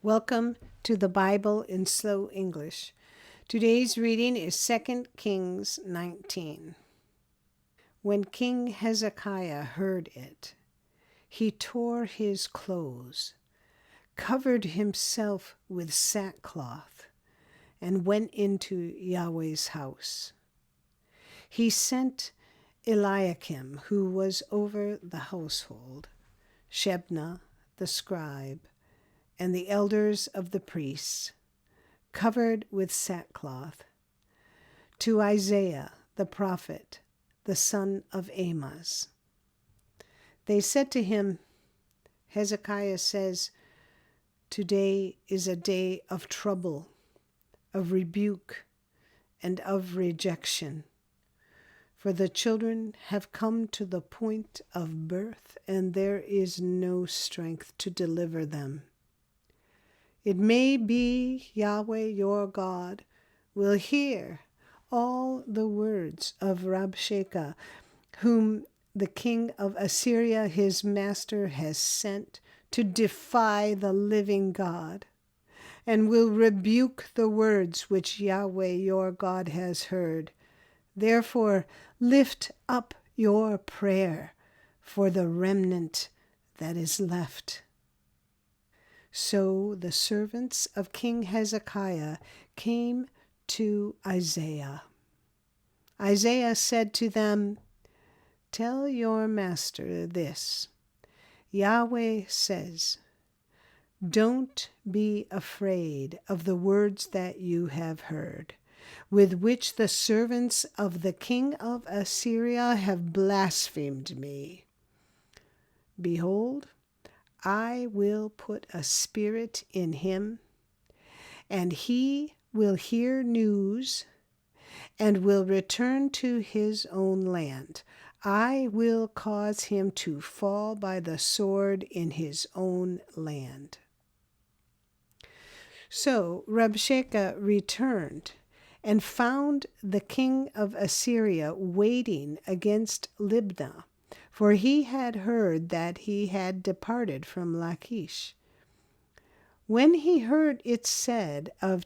Welcome to the Bible in Slow English. Today's reading is 2 Kings 19. When King Hezekiah heard it, he tore his clothes, covered himself with sackcloth, and went into Yahweh's house. He sent Eliakim, who was over the household, Shebna the scribe, and the elders of the priests, covered with sackcloth, to Isaiah the prophet, the son of Amoz. They said to him, Hezekiah says, "Today is a day of trouble, of rebuke, and of rejection. For the children have come to the point of birth, and there is no strength to deliver them. It may be Yahweh your God will hear all the words of Rabshakeh, whom the king of Assyria his master has sent to defy the living God, and will rebuke the words which Yahweh your God has heard. Therefore lift up your prayer for the remnant that is left." So the servants of King Hezekiah came to Isaiah. Isaiah said to them, "Tell your master this. Yahweh says, don't be afraid of the words that you have heard, with which the servants of the king of Assyria have blasphemed me. Behold, I will put a spirit in him, and he will hear news and will return to his own land. I will cause him to fall by the sword in his own land." So Rabshakeh returned and found the king of Assyria waiting against Libnah, for he had heard that he had departed from Lachish. When he heard it said of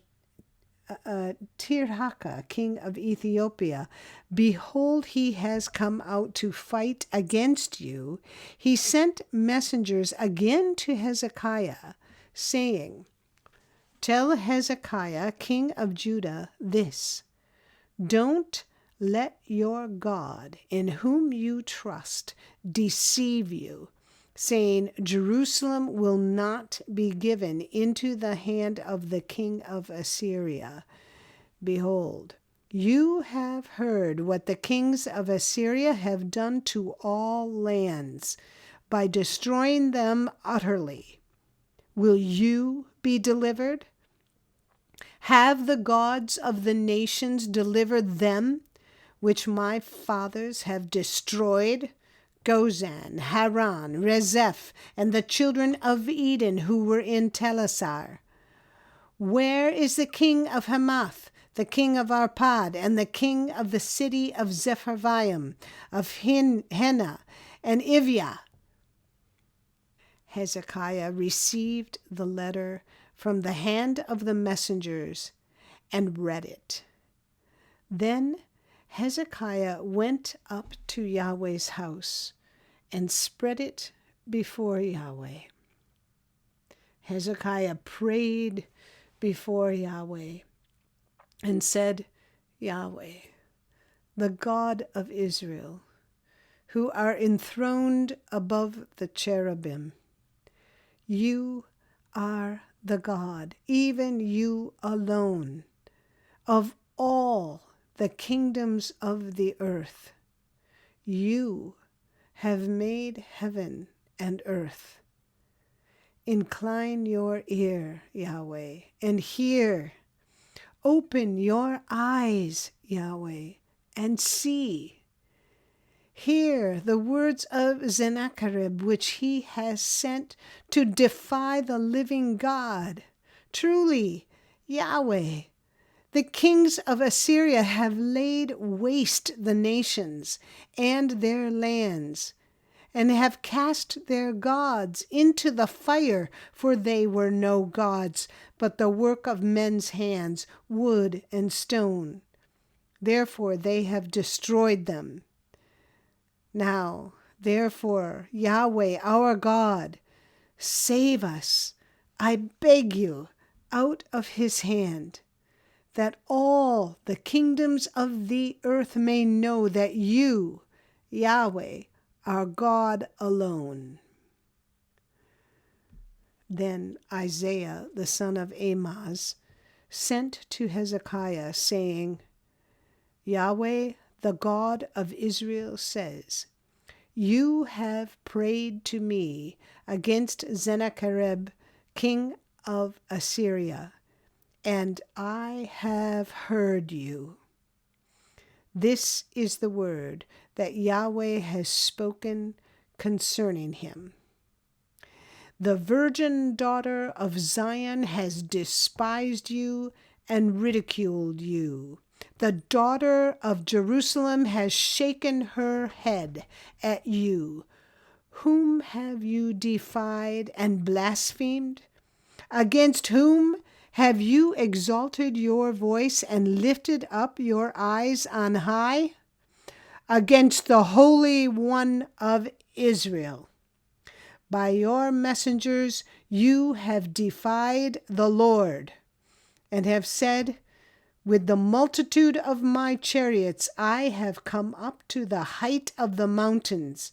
Tirhakah, king of Ethiopia, "Behold, he has come out to fight against you," he sent messengers again to Hezekiah, saying, "Tell Hezekiah, king of Judah, this. Don't let your God, in whom you trust, deceive you, saying, 'Jerusalem will not be given into the hand of the king of Assyria.' Behold, you have heard what the kings of Assyria have done to all lands, by destroying them utterly. Will you be delivered? Have the gods of the nations delivered them, which my fathers have destroyed? Gozan, Haran, Rezeph, and the children of Eden who were in Telassar. Where is the king of Hamath, the king of Arpad, and the king of the city of Sepharvaim, of Hena and Ivia?" Hezekiah received the letter from the hand of the messengers and read it. Then Hezekiah went up to Yahweh's house and spread it before Yahweh. Hezekiah prayed before Yahweh and said, "Yahweh, the God of Israel, who are enthroned above the cherubim, you are the God, even you alone, of all the kingdoms of the earth. You have made heaven and earth. Incline your ear, Yahweh, and hear. Open your eyes, Yahweh, and see. Hear the words of Sennacherib, which he has sent to defy the living God. Truly, Yahweh, the kings of Assyria have laid waste the nations and their lands, and have cast their gods into the fire, for they were no gods, but the work of men's hands, wood and stone. Therefore they have destroyed them. Now, therefore, Yahweh our God, save us, I beg you, out of his hand, that all the kingdoms of the earth may know that you, Yahweh, are God alone. Then Isaiah the son of Amoz sent to Hezekiah, saying, Yahweh, the God of Israel, says, You have prayed to me against Sennacherib, king of Assyria, and I have heard you. This is the word that Yahweh has spoken concerning him. The virgin daughter of Zion has despised you and ridiculed you. The daughter of Jerusalem has shaken her head at you. Whom have you defied and blasphemed? Against whom have you exalted your voice and lifted up your eyes on high? Against the Holy One of Israel. By your messengers you have defied the Lord, and have said, With the multitude of my chariots I have come up to the height of the mountains,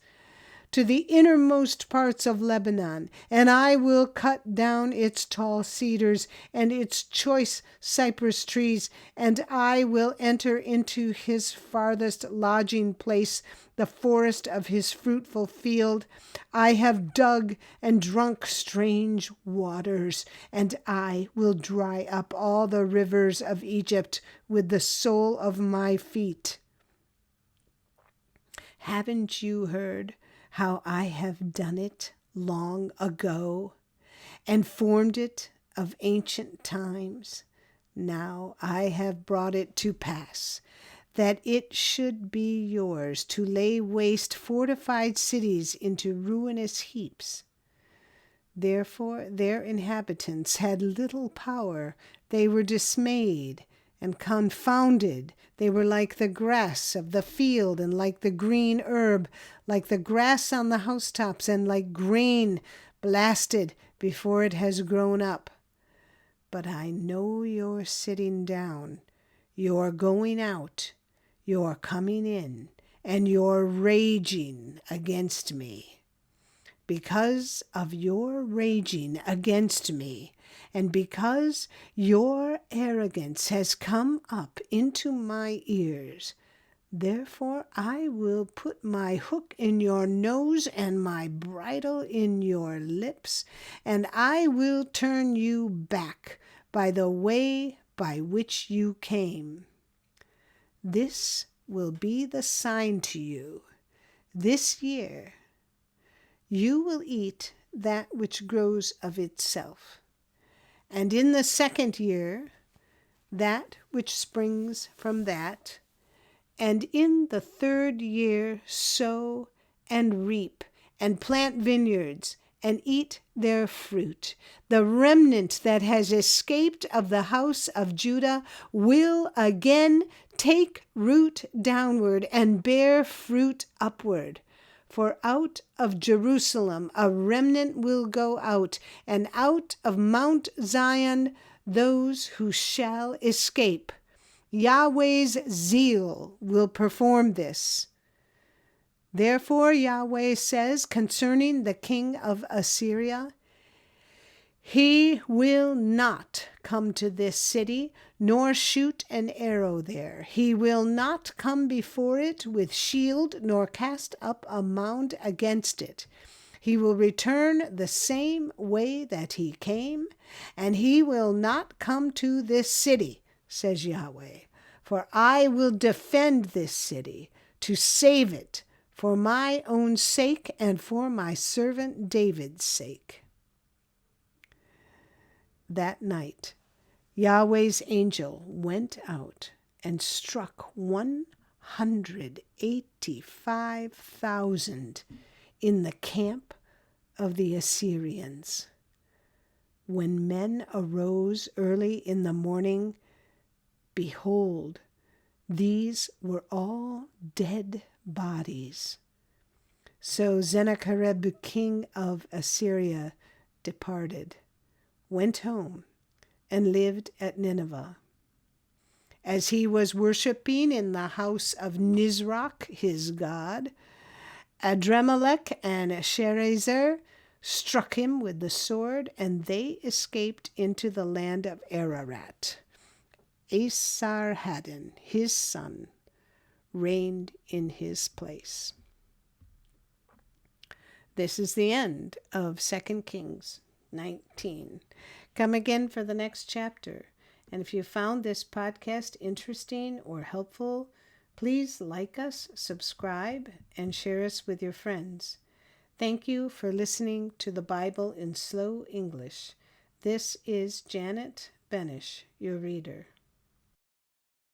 to the innermost parts of Lebanon, and I will cut down its tall cedars and its choice cypress trees, and I will enter into his farthest lodging place, the forest of his fruitful field. I have dug and drunk strange waters, and I will dry up all the rivers of Egypt with the sole of my feet. Haven't you heard how I have done it long ago, and formed it of ancient times? Now I have brought it to pass, that it should be yours to lay waste fortified cities into ruinous heaps. Therefore their inhabitants had little power, they were dismayed and confounded. They were like the grass of the field, and like the green herb, like the grass on the housetops, and like grain blasted before it has grown up. But I know your sitting down, your going out, your coming in, and your raging against me. Because of your raging against me, and because your arrogance has come up into my ears, therefore I will put my hook in your nose and my bridle in your lips, and I will turn you back by the way by which you came. This will be the sign to you. This year you will eat that which grows of itself, and in the second year that which springs from that, and in the third year sow and reap, and plant vineyards, and eat their fruit. The remnant that has escaped of the house of Judah will again take root downward and bear fruit upward. For out of Jerusalem a remnant will go out, and out of Mount Zion those who shall escape. Yahweh's zeal will perform this. Therefore Yahweh says concerning the king of Assyria, He will not come to this city, nor shoot an arrow there. He will not come before it with shield, nor cast up a mound against it. He will return the same way that he came, and he will not come to this city, says Yahweh. For I will defend this city, to save it, for my own sake and for my servant David's sake. That night Yahweh's angel went out and struck 185,000 in the camp of the Assyrians. When men arose early in the morning, behold, these were all dead bodies. So Sennacherib, king of Assyria, departed, went home, and lived at Nineveh. As he was worshiping in the house of Nisroch, his god, Adremelech and Sharezer struck him with the sword, and they escaped into the land of Ararat. Esarhaddon, his son, reigned in his place. This is the end of 2 Kings 19. Come again for the next chapter. And if you found this podcast interesting or helpful, please like us, subscribe, and share us with your friends. Thank you for listening to the Bible in Slow English. This is Janet Benish, your reader.